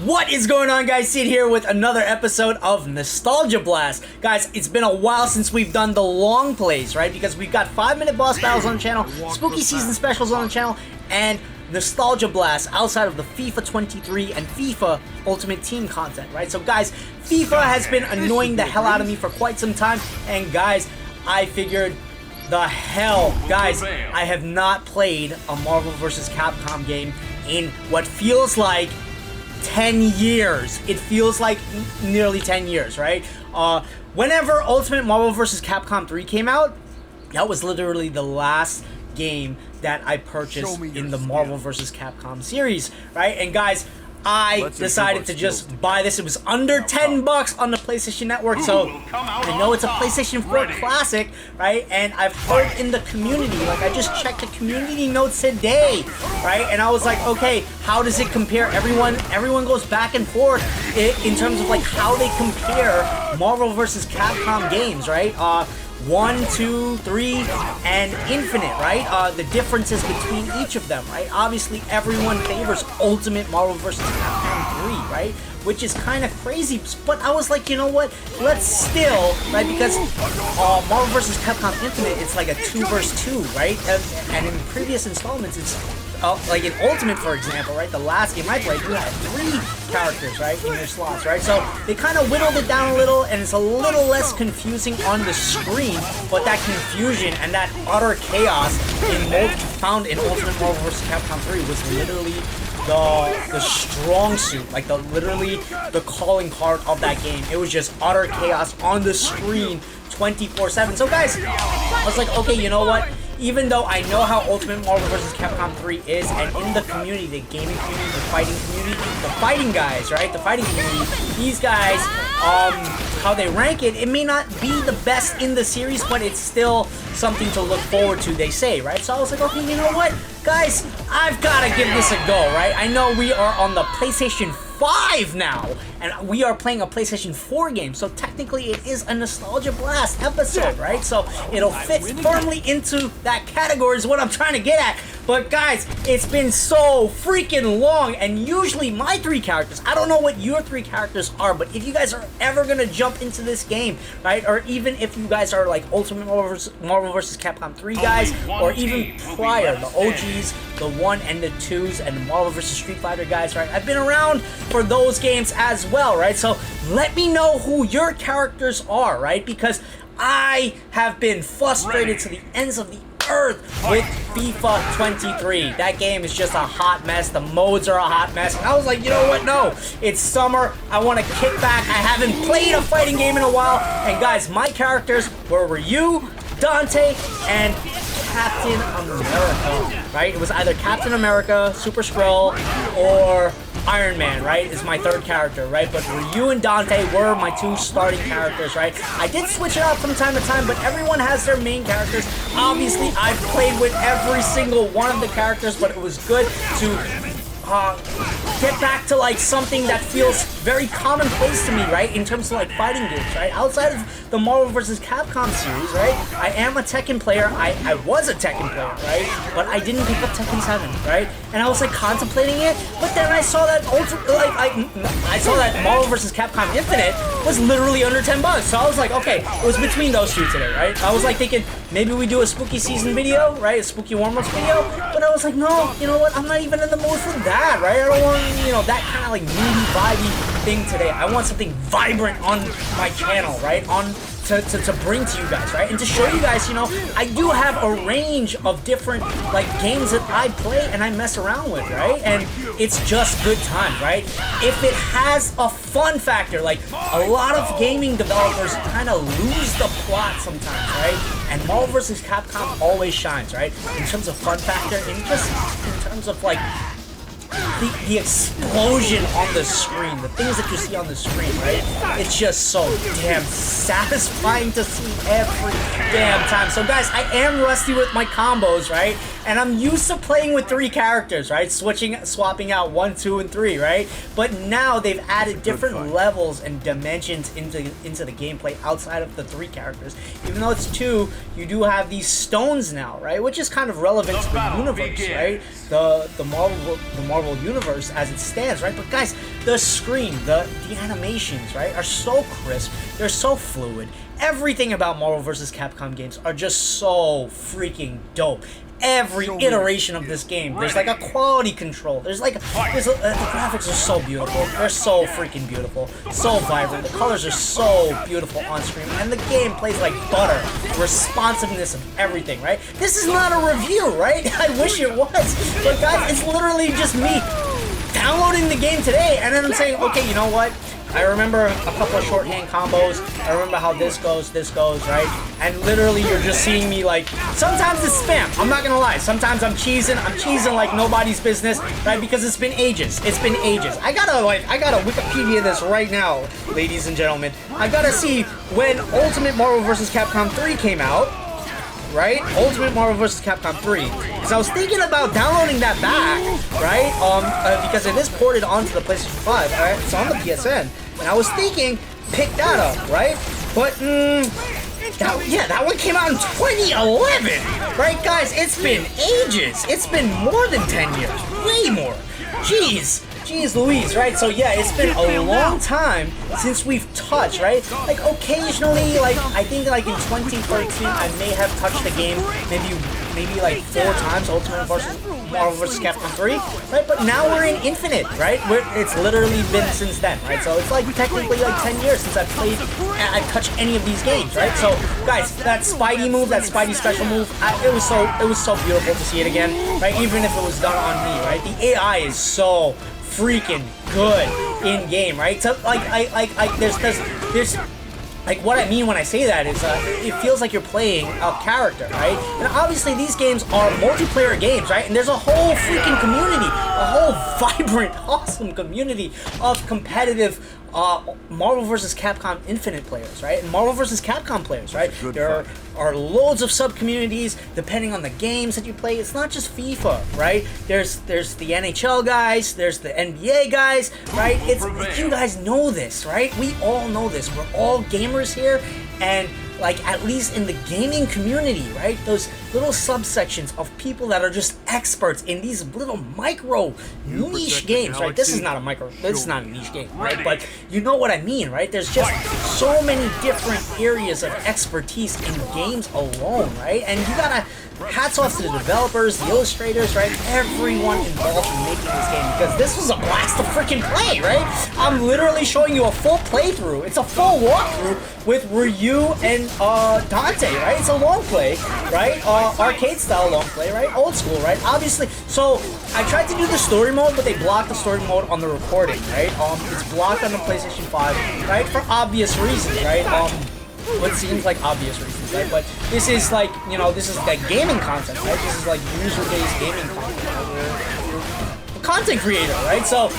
What is going on, guys? Sid here with another episode of Nostalgia Blast. Guys, it's been a while since we've done the long plays, right? Because we've got 5-minute boss battles on the channel, spooky season specials on the channel, and Nostalgia Blast outside of the FIFA 23 and FIFA Ultimate Team content, right? So guys, FIFA has been annoying the hell out of me for quite some time, and guys, I figured the hell, guys, I have not played a Marvel vs. Capcom game in what feels like 10 years. It feels like nearly 10 years, right? Whenever Ultimate Marvel vs. Capcom 3 came out, that was literally the last game that I purchased in the Marvel vs. Capcom series, right? And guys, I decided to just buy this. It was under 10 bucks on the PlayStation Network, so I know it's a PlayStation 4 classic, right? And I've heard in the community, like I just checked the community notes today, right? And I was like, okay, how does it compare? Everyone goes back and forth in terms of like how they compare Marvel vs. Capcom games, right? 1, 2, 3, and Infinite, right? The differences between each of them, right? Obviously, everyone favors Ultimate Marvel vs. Capcom 3, right? Which is kind of crazy, but I was like, you know what? Let's still, right? Because Marvel vs. Capcom Infinite, it's like a 2 vs. 2, right? And in previous installments, it's like in Ultimate, for example, right? The last game I played, you had 3 characters, right, in your slots, right? So they kind of whittled it down a little, and it's a little less confusing on the screen, but that confusion and that utter chaos found in Ultimate Marvel vs. Capcom 3 was literally the strong suit, like literally the calling card of that game. It was just utter chaos on the screen 24/7. So guys, I was like, okay, you know what? Even though I know how Ultimate Marvel vs. Capcom 3 is, and in the community, the gaming community, the fighting community, the fighting guys, right? The fighting community, these guys, how they rank it, it may not be the best in the series, but it's still something to look forward to, they say, right? So I was like, okay, you know what? Guys, I've got to give this a go, right? I know we are on the PlayStation 5 now, and we are playing a PlayStation 4 game, so technically it is a Nostalgia Blast episode, right? So it'll fit firmly into that category is what I'm trying to get at. But guys, it's been so freaking long, and usually my 3 characters, I don't know what your 3 characters are, but if you guys are ever gonna jump into this game, right, or even if you guys are like Ultimate Marvel vs. Capcom 3 guys, or even prior, the OGs, the 1 and the 2s, and the Marvel vs. Street Fighter guys, right, I've been around for those games as well, right? So let me know who your characters are, right? Because I have been frustrated to the ends of the earth with FIFA 23. That game is just a hot mess. The modes are a hot mess. And I was like, you know what? No, it's summer. I want to kick back. I haven't played a fighting game in a while. And guys, my characters were Ryu, Dante, and Captain America, right? It was either Captain America, Super Skrull, or Iron Man, right, is my 3rd character, right? But Ryu and Dante were my 2 starting characters, right? I did switch it out from time to time, but everyone has their main characters. Obviously, I've played with every single one of the characters, but it was good to get back to like something that feels very commonplace to me, right? In terms of like fighting games, right? Outside of the Marvel vs. Capcom series, right? I am a Tekken player. I was a Tekken player, right? But I didn't pick up Tekken 7, right? And I was like contemplating it, but then I saw that I saw that Marvel vs. Capcom Infinite was literally under 10 bucks. So I was like, okay, it was between those 2 today, right? I was like thinking maybe we do a spooky season video, right? A spooky warm-ups video, but I was like, no, you know what? I'm not even in the mood for that, right? I don't want, you know, that kind of like moody, vibey thing today. I want something vibrant on my channel, right? To bring to you guys, right? And to show you guys, you know, I do have a range of different like games that I play and I mess around with, right? And it's just good times, right? If it has a fun factor, like a lot of gaming developers kind of lose the plot sometimes, right? And Marvel vs. Capcom always shines, right? In terms of fun factor, and just in terms of like the explosion on the screen, the things that you see on the screen, right? It's just so damn satisfying to see every damn time. So guys, I am rusty with my combos, right? And I'm used to playing with 3 characters, right? Swapping out 1, 2, and 3, right? But now they've added different levels and dimensions into the gameplay outside of the 3 characters. Even though it's 2, you do have these stones now, right? Which is kind of relevant to the universe, right? The Marvel universe as it stands, right? But guys, the screen, the animations, right, are so crisp. They're so fluid. Everything about Marvel vs. Capcom games are just so freaking dope. Every iteration of this game, there's like a quality control. The graphics are so beautiful. They're so freaking beautiful. So vibrant. The colors are so beautiful on screen. And the game plays like butter. The responsiveness of everything, right? This is not a review, right? I wish it was. But guys, it's literally just me downloading the game today and then I'm saying, okay, you know what? I remember a couple of shorthand combos. I remember how this goes, right? And literally you're just seeing me like, sometimes it's spam, I'm not gonna lie. Sometimes I'm cheesing like nobody's business, right? Because it's been ages. I gotta Wikipedia this right now, ladies and gentlemen. I gotta see when Ultimate Marvel vs. Capcom 3 came out, right? Ultimate Marvel vs. Capcom 3. Because I was thinking about downloading that back, right? Because it is ported onto the PlayStation 5, right? It's on the PSN. And I was thinking, pick that up, right? But, that one came out in 2011, right, guys? It's been ages. It's been more than 10 years. Way more. Jeez Louise, right? So yeah, it's been a long time since we've touched, right? Like occasionally, like I think like in 2013, I may have touched the game maybe like 4 times, Ultimate Marvel vs. Capcom 3, right? But now we're in Infinite, right? It's literally been since then, right? So it's like technically like 10 years since I've played and I've touched any of these games, right? So guys, that Spidey move, that Spidey special move, it was so beautiful to see it again, right? Even if it was done on me, right? The AI is so freaking good in game, right? So there's like what I mean when I say that is it feels like you're playing a character, right? And obviously these games are multiplayer games, right? And there's a whole freaking community, a whole vibrant, awesome community of competitive Marvel vs. Capcom Infinite players, right? And Marvel vs. Capcom players, right? There are loads of sub-communities depending on the games that you play. It's not just FIFA, right? There's the NHL guys, there's the NBA guys, right? You guys know this, right? We all know this. We're all gamers here, and like at least in the gaming community, right? Those little subsections of people that are just experts in these little micro niche games, right? This is not a niche game, right? But you know what I mean, right? There's just so many different areas of expertise in games alone, right? And you gotta hats off to the developers, the illustrators, right? Everyone involved in making this game, because this was a blast to freaking play, right? I'm literally showing you a full playthrough. It's a full walkthrough with Ryu and Dante, right? It's a long play, right? Arcade style long play, right? Old school, right? Obviously, so I tried to do the story mode, but they blocked the story mode on the recording, right? It's blocked on the PlayStation 5, right? For obvious reasons, right? What seems like obvious reasons, right? But this is like, you know, this is like gaming content, right? This is like user-based gaming content. Right? Content creator, right? So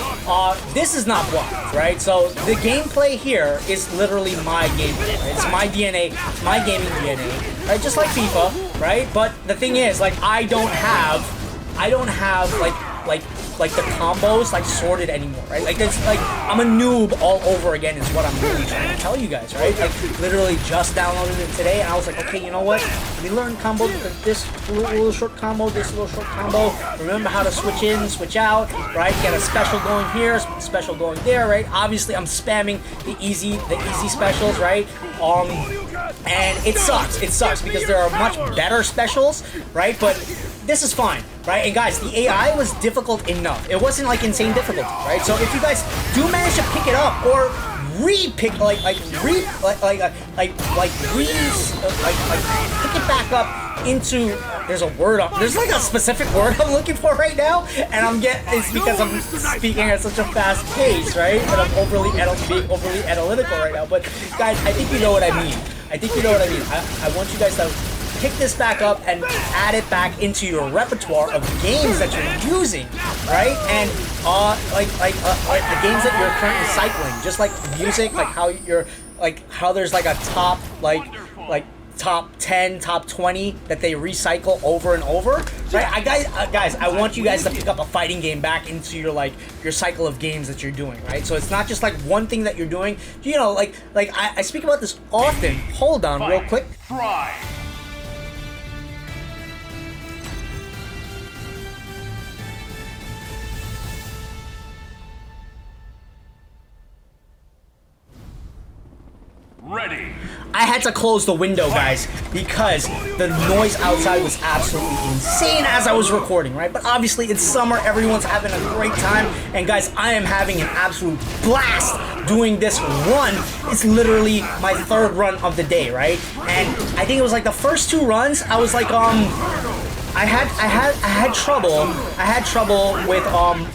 this is not blocked, right? So the gameplay here is literally my gameplay, right? It's my DNA, my gaming DNA, right? Just like FIFA, right? But the thing is, like, I don't have like the combos like sorted anymore, right? Like it's like I'm a noob all over again is what I'm really trying to tell you guys, right? Like literally just downloaded it today and I was like, okay, you know what? Let me learn combo, this little short combo, this little short combo. Remember how to switch in, switch out, right? Get a special going here, special going there, right? Obviously I'm spamming the easy specials, right? And it sucks because there are much better specials, right? But this is fine, right? And guys, the AI was difficult enough. It wasn't like insane difficulty, right? So if you guys do manage to pick it up or pick it back up into, there's like a specific word I'm looking for right now, and it's because I'm speaking at such a fast pace, right? And I'm being overly analytical right now. But guys, I think you know what I mean. I want you guys to pick this back up and add it back into your repertoire of games that you're using, right? And the games that you're currently cycling, just like music, like how there's like a top like top 10, top 20 that they recycle over and over, right? Guys, I want you guys to pick up a fighting game back into your cycle of games that you're doing, right? So it's not just like one thing that you're doing. You know, like I speak about this often. Hold on, real quick. Try. Ready. I had to close the window, guys, because the noise outside was absolutely insane as I was recording, right? But obviously, it's summer, everyone's having a great time, and guys, I am having an absolute blast doing this run. It's literally my 3rd run of the day, right? And I think it was like the first 2 runs, I was like, I had trouble with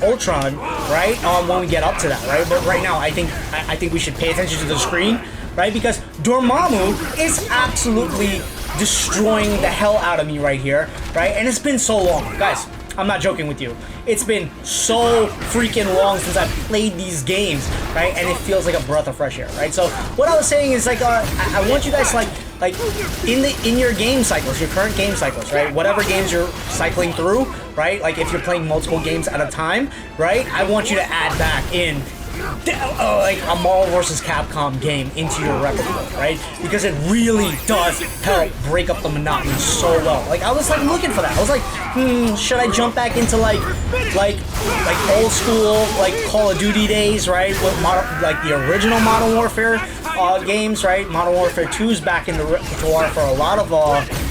Ultron, right? When we get up to that, right? But right now, I think we should pay attention to the screen, right? Because Dormammu is absolutely destroying the hell out of me right here, right? And it's been so long, guys. I'm not joking with you. It's been so freaking long since I've played these games, right? And it feels like a breath of fresh air, right? So what I was saying is like, I want you guys like in your game cycles, your current game cycles, right? Whatever games you're cycling through, right? Like if you're playing multiple games at a time, right? I want you to add back in like a Marvel vs. Capcom game into your repertoire, right? Because it really does help break up the monotony so well. Like I was like looking for that. I was like, should I jump back into like old school like Call of Duty days, right? With like the original Modern Warfare games, right? Modern Warfare 2 is back in the repertoire for a lot of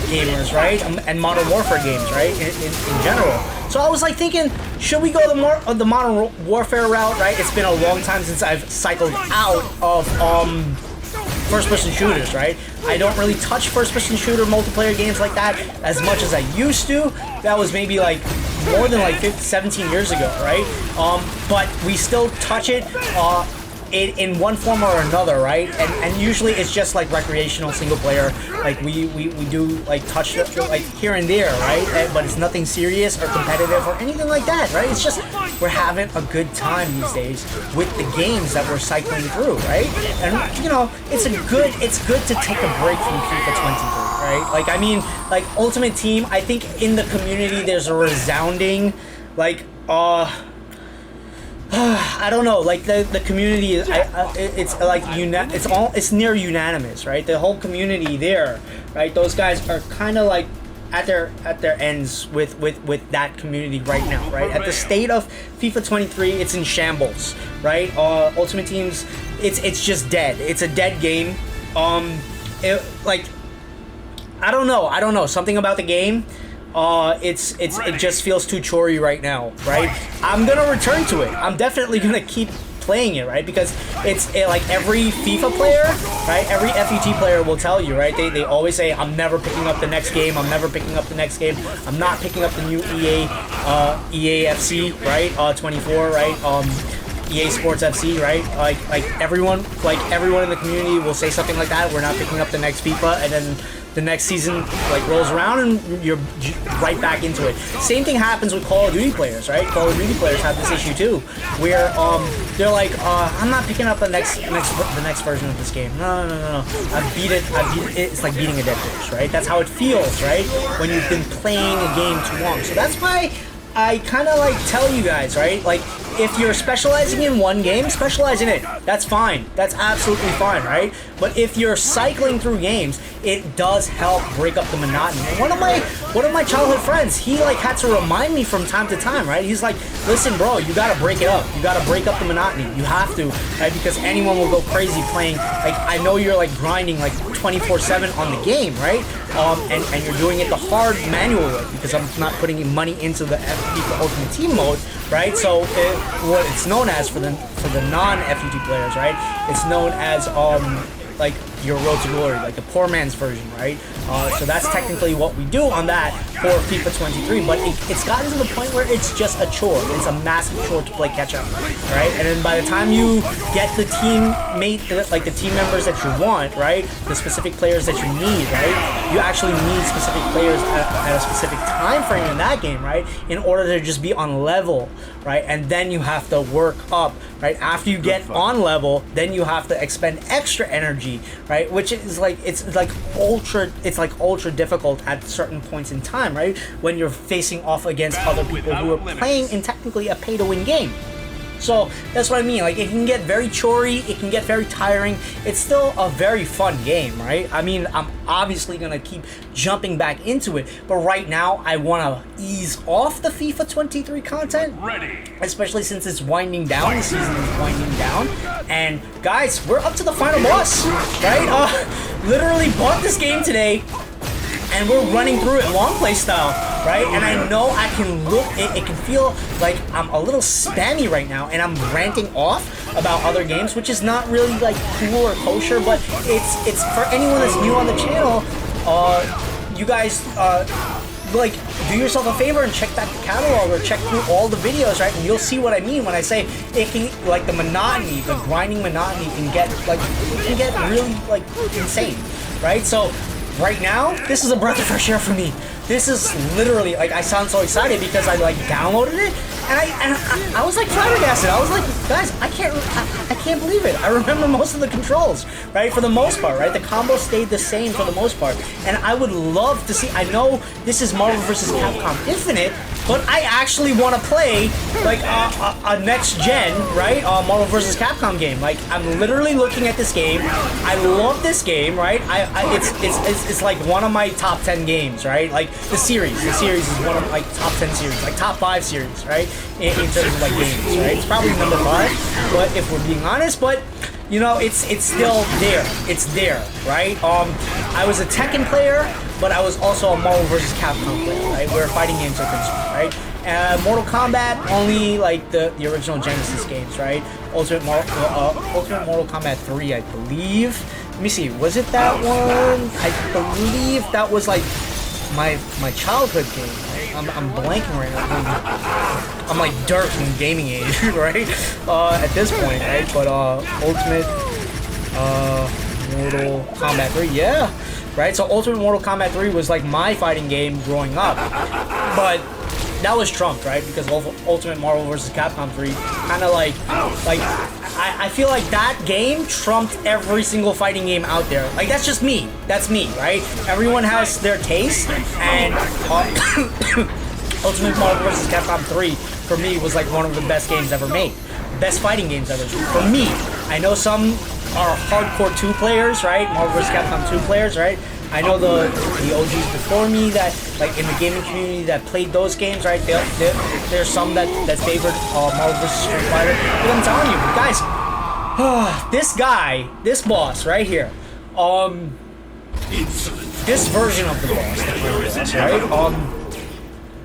gamers, right? And Modern Warfare games, right? In general. So I was like thinking, should we go the Modern Warfare route, right? It's been a long time since I've cycled out of first-person shooters, right? I don't really touch first-person shooter multiplayer games like that as much as I used to. That was maybe like more than like 17 years ago, right? But we still touch it in one form or another, right? And usually it's just like recreational single player. Like we do like touch it like here and there, right? But it's nothing serious or competitive or anything like that, right? It's just we're having a good time these days with the games that we're cycling through, right? And you know, it's good to take a break from FIFA 23, right? Like I mean, like Ultimate Team, I think in the community there's a resounding like I don't know, like the community is, it's like it's near unanimous, right? The whole community there, right? Those guys are kind of like at their ends with that community right now, right? At the state of FIFA 23, it's in shambles, right? Ultimate Teams, it's just dead. It's a dead game. Like I don't know, something about the game. It just feels too chory right now, right? I'm gonna return to it. I'm definitely gonna keep playing it, right? Because it's like every FIFA player, right? Every FUT player will tell you, right? They always say, I'm never picking up the next game. I'm never picking up the next game. I'm not picking up the new EAFC, right? 24, right? EA Sports FC, right? Like everyone in the community will say something like that. We're not picking up the next FIFA, and then the next season like rolls around and you're right back into it. Same thing happens with Call of Duty players, right? Call of Duty players have this issue too, where they're like, I'm not picking up the next version of this game. No. I beat it. It's like beating a dead horse, right? That's how it feels, right? When you've been playing a game too long. So that's why I kind of like tell you guys, right? Like, if you're specializing in one game, specialize in it. That's fine. That's absolutely fine, right? But if you're cycling through games, it does help break up the monotony. And one of my childhood friends, he like had to remind me from time to time, right? He's like, listen, bro, you gotta break it up. You gotta break up the monotony. You have to, right? Because anyone will go crazy playing. Like, I know you're like grinding like 24/7 on the game, right? And you're doing it the hard manual way, because I'm not putting money into the FIFA Ultimate Team mode, right? So what it's known as for the non-FUT players, right? It's known as like your Road to Glory, like the poor man's version, right? So that's technically what we do on that for FIFA 23, but it's gotten to the point where it's just a chore. It's a massive chore to play catch-up, right? And then by the time you get the like the team members that you want, right? The specific players that you need, right? You actually need specific players at a specific time frame in that game, right? In order to just be on level, right? And then you have to work up, right? After you get on level, then you have to expend extra energy difficulty, right? Which is like it's like ultra difficult at certain points in time, right? When you're facing off against other people who are playing in technically a pay-to-win game. So that's what I mean. Like, it can get very chory, it can get very tiring. It's still a very fun game, right? I mean, I'm obviously gonna keep jumping back into it, but right now I want to ease off the FIFA 23 content, especially since it's winding down. The season is winding down, and guys, we're up to the final boss, right? Literally bought this game today, and we're running through it long play style, right? And I know I can look, it can feel like I'm a little spammy right now, and I'm ranting off about other games, which is not really like cool or kosher, but it's for anyone that's new on the channel. You guys, like, do yourself a favor and check back the catalog or check through all the videos, right? And you'll see what I mean when I say it can, like, the monotony, the grinding monotony can get, like, it can get really, like, insane, right? So right now, this is a breath of fresh air for me. This is literally, like, I sound so excited because I, like, downloaded it, and I was, like, flabbergasted. I was like, guys, I can't believe it. I remember most of the controls, right, for the most part, right? The combo stayed the same for the most part, and I would love to see, I know this is Marvel vs. Capcom Infinite, but I actually want to play, like, a next-gen, right, Marvel vs. Capcom game. Like, I'm literally looking at this game. I love this game, right? It's like one of my top 10 games, right? Like, the series is one of my top 10 series, like top 5 series, right? In terms of, like, games, right? It's probably number 5, but if we're being honest, but you know, it's still there. It's there, right? I was a Tekken player, but I was also a Marvel vs. Capcom player, right? Where fighting games are concerned, right? Mortal Kombat, only like the original Genesis games, right? Ultimate Mortal Kombat 3, I believe. Let me see, was it that one? I believe that was like my childhood game. Right? I'm blanking right now. I'm like dirt in gaming age, right? At this point, right? But Ultimate Mortal Kombat 3, yeah. Right, so Ultimate Mortal Kombat 3 was like my fighting game growing up, but that was trumped, right? Because Ultimate Marvel vs. Capcom 3 kind of like I feel like that game trumped every single fighting game out there. Like, that's just me. That's me, right? Everyone has their taste, and Ultimate Marvel vs. Capcom 3 for me was like one of the best games ever made, best fighting games ever made. For me, I know some are hardcore 2 players, right? Marvel vs. Capcom 2 players, right? I know the OGs before me that, like, in the gaming community that played those games, right? There's some that favored Marvel vs. Street Fighter. But I'm telling you, guys, this boss right here, this version of the boss, right?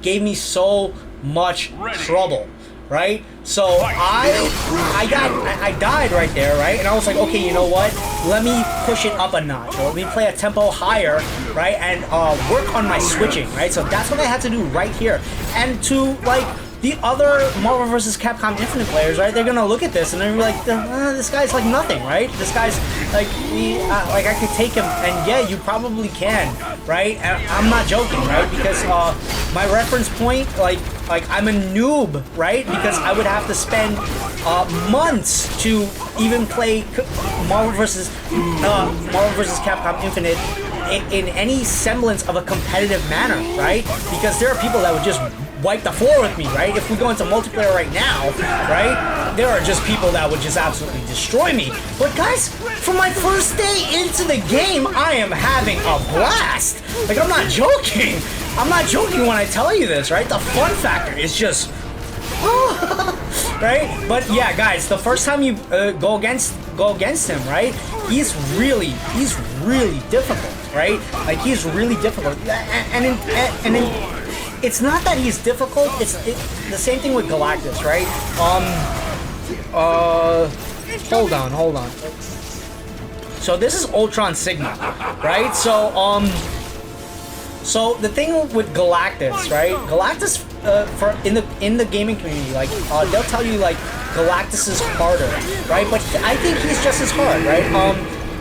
Gave me so much trouble. Right? So I died right there, right? And I was like, okay, you know what? Let me push it up a notch, or let me play a tempo higher, right? And work on my switching, right? So that's what I had to do right here. And to, like, the other Marvel vs. Capcom Infinite players, right? They're gonna look at this and they're gonna be like, this guy's like nothing, right? This guy's like, like, I could take him, and yeah, you probably can, right? And I'm not joking, right? Because my reference point, like I'm a noob, right? Because I would have to spend months to even play Marvel vs. Capcom Infinite in any semblance of a competitive manner, right? Because there are people that would just wipe the floor with me, right? If we go into multiplayer right now, right, there are just people that would just absolutely destroy me. But guys, for my first day into the game, I am having a blast. Like, I'm not joking. I'm not joking when I tell you this, right? The fun factor is just right? But yeah, guys, the first time you go against him, right? He's really difficult, right? Like, he's really difficult, and it's not that he's difficult. It's the same thing with Galactus, right? Hold on. So this is Ultron Sigma, right? So the thing with Galactus, right? Galactus, in the gaming community, like, they'll tell you, like, Galactus is harder, right? But I think he's just as hard, right?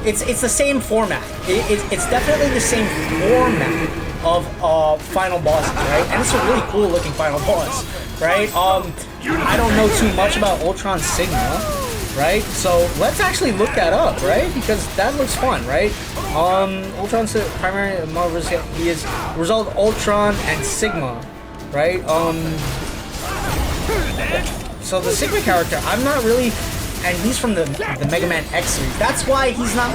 It's the same format. It's definitely the same format of final bosses, right? And it's a really cool looking final boss, right? I don't know too much about Ultron Sigma, right? So let's actually look that up, right? Because that looks fun, right? Ultron's the primary Marvel. He is result Ultron and Sigma, right? So the Sigma character, I'm not really, and he's from the Mega Man X series. That's why he's not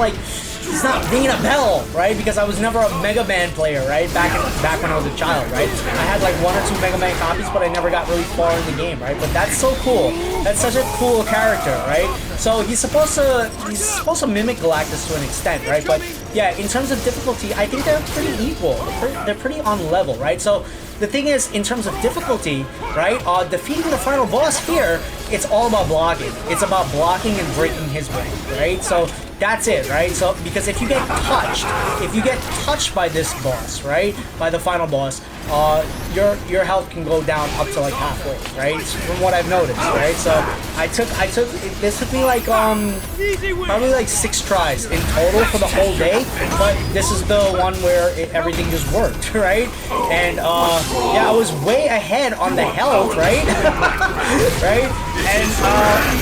ringing a bell, right? Because I was never a Mega Man player, right? Back when I was a child, right? I had like 1 or 2 Mega Man copies, but I never got really far in the game, right? But that's so cool. That's such a cool character, right? So he's supposed to mimic Galactus to an extent, right? But yeah, in terms of difficulty, I think they're pretty equal. They're pretty on level, right? So the thing is, in terms of difficulty, right? Defeating the final boss here, it's all about blocking. It's about blocking and breaking his way, right? So that's it, right? So because if you get touched by this boss, right? By the final boss, your health can go down up to like halfway, right? From what I've noticed, right? So this took me like probably like 6 tries in total for the whole day, but this is the one where everything just worked, right? And yeah, I was way ahead on the health, right? Right? And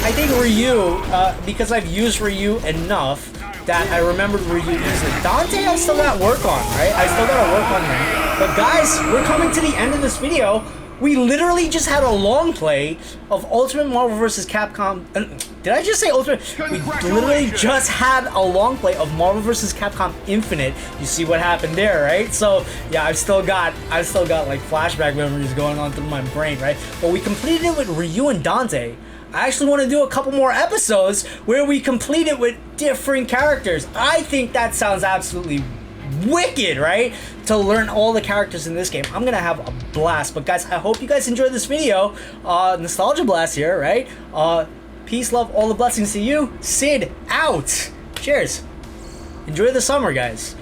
I think Ryu, because I've used Ryu enough that I remembered Ryu easily. Dante, I still got work on, right? I still gotta work on him. But guys, we're coming to the end of this video. We literally just had a long play of Ultimate Marvel vs. Capcom. Did I just say Ultimate? We literally just had a long play of Marvel vs. Capcom Infinite. You see what happened there, right? So yeah, I've still got like flashback memories going on through my brain, right? But we completed it with Ryu and Dante. I actually want to do a couple more episodes where we complete it with different characters. I think that sounds absolutely wicked, right? To learn all the characters in this game. I'm gonna have a blast. But guys, I hope you guys enjoyed this video. Nostalgia Blast here, right? Peace, love, all the blessings to you. Sid out. Cheers. Enjoy the summer, guys.